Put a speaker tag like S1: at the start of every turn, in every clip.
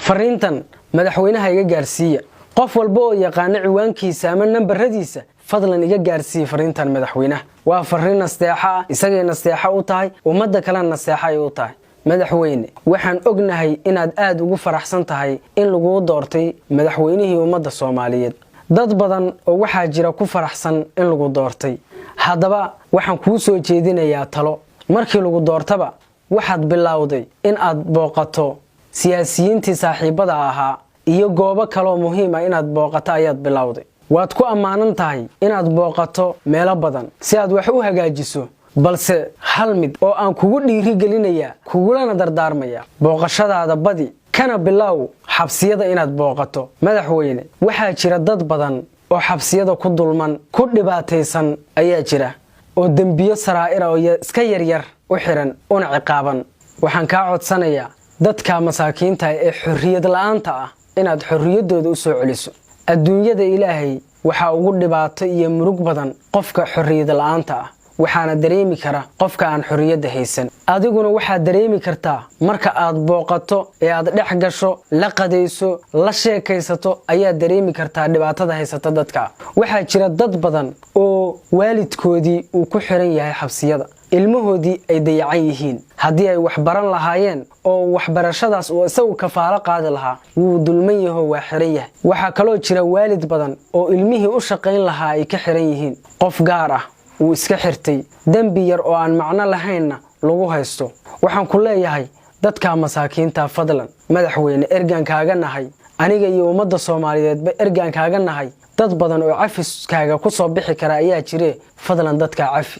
S1: fariintan madaxweynaha iga gaarsiiya qof walba oo yaqaan ciwaankiisa ama nambaradiisa fadlan iga gaarsiiya fariintan madaxweynaha waa fariin nasteexa isaga nasteexa u tahay umada kale nasteexa ay u tahay madaxweyne waxaan ognahay inaad aad ugu faraxsan tahay in lagu doortay madaxweynihii umada Soomaaliyeed dad badan oo waxa jira ku faraxsan in lagu doortay hadaba waxaan kuu soo jeedinayaa talo markii lagu doortaba waxaad bilowday in aad booqato siyaasiyiintii saaxiibada ahaa iyo goobo kale muhiim ah inaad booqato ayaad bilowday waad ku amaanan tahay inaad booqato meelo badan si aad wax u hagaajiso balse hal mid oo aan kugu dhiiri gelinaya kugulana dardaarmaya booqashadaada badi kana bilow xabsiyada inaad booqato madaxweyne waxa jira dad badan oo xabsiyada ku dulman ku dhibaataysan ayaa jira oo dambiyo saraa'ir oo iska yaryar u xiran una ciqaaban waxaan ka codsanayaa dadka masaakiinta ee xorriyad la'aanta ah inaad xorriyadooda u soo celiso adduunyada ilaahay waxa ugu dhibaato iyo murug badan qofka xorriyad la'aanta ah waxaana dareemi kara qofka aan xorriyada haysan adiguna waxa dareemi kartaa marka aad booqato ee aad dhex gasho la qadayso la sheekaysato ayaa dareemi kartaa dhibaatada haysata dadka waxa jira dad badan oo waalidkoodii uu ku xiran yahay xabsiyada ilmahoodii ay dayacan yihiin haddii ay wax baran lahaayeen oo waxbarashadaas uu isagu kafaalo qaadi lahaa wuu dulman yahay waa xiran yahay waxa kaloo jira waalid badan oo ilmihii u shaqayn lahaa ay ka xiran yihiin qof gaar ah uu iska xirtay dambi yar oo aan macno lahaynna lagu haysto waxaan ku leeyahay dadka masaakiinta fadlan madaxweyne ergaankaaga nahay aniga iyo umada Soomaaliyeedba ergaankaaga nahay dad badan oo cafiskaaga ku soo bixi kara ayaa jire fadlan dadka cafi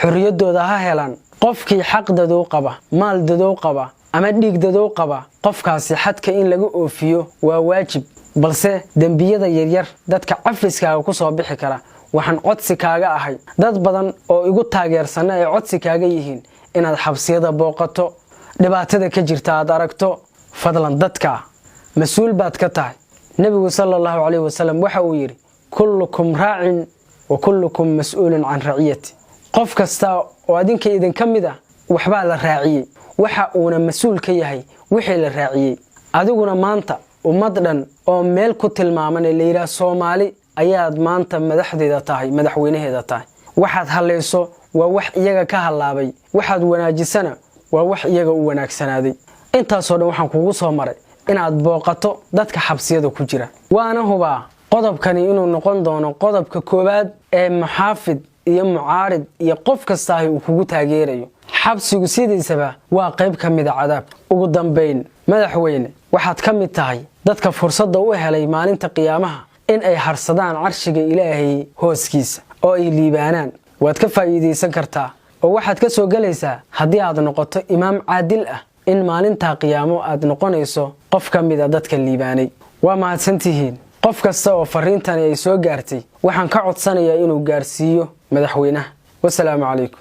S1: xorriyadooda ha helaan qofkii xaqdadu qaba maal dadu qaba ama dhiig dadu qaba qofkaasi xadka in laga oofiyo waa waajib balse dambiyada yaryar dadka cafiskaaga ku soo bixi kara waxaan codsi kaaga ahay dad badan oo igu taageersan ay codsi kaaga yihiin inaad xabsiyada booqato dhibaatada ka jirta aad aragto fadlan dadka mas'uul baad ka tahay nabigu sallallahu alayhi wasallam waxa uu yiri kullukum raa'in wa kullukum mas'uulun an ra'iyati qof kasta oo adinka idin kamid ah waxba la raaciyay waxa uuna mas'uul ka yahay wixii la raaciyay adiguna maanta ummad dhan oo meel ku tilmaaman leeyahay Soomaali ayaad maanta madaxdeeda tahay madaxweynaheeda tahay waxaad halayso waa wax iyaga ka halaabay waxaad wanaajisana waa wax iyaga u wanaagsanaaday intaas oo dhan waxaan kugu soo maray inaad booqato dadka xabsiyada ku jira waana hubaa qodobkani inuu noqon doono qodobka koobaad ee muxaafid iyo mucaarid iyo qof kasta uu kugu taageerayo xabsigu sidiisaba waa qayb kamid ah cadaab ugu dambeyn madaxweyne waxaad kamid tahay dadka fursada u helay maalinta qiyaamaha in ay harsadaan carshiga Ilaahay hooskiisa oo ay liibaanaan waad ka faa'iideysan kartaa oo waxaad ka soo galaysaa haddii aad noqoto imaam caadil ah in maalinta qiyaamo aad noqonayso qof kamid ah dadka liibaanay waa mahadsantihiin qof kasta oo fariintan ay soo gaartay waxaan ka codsanayaa inuu gaarsiiyo madaxweynaha wassalaamu calaykum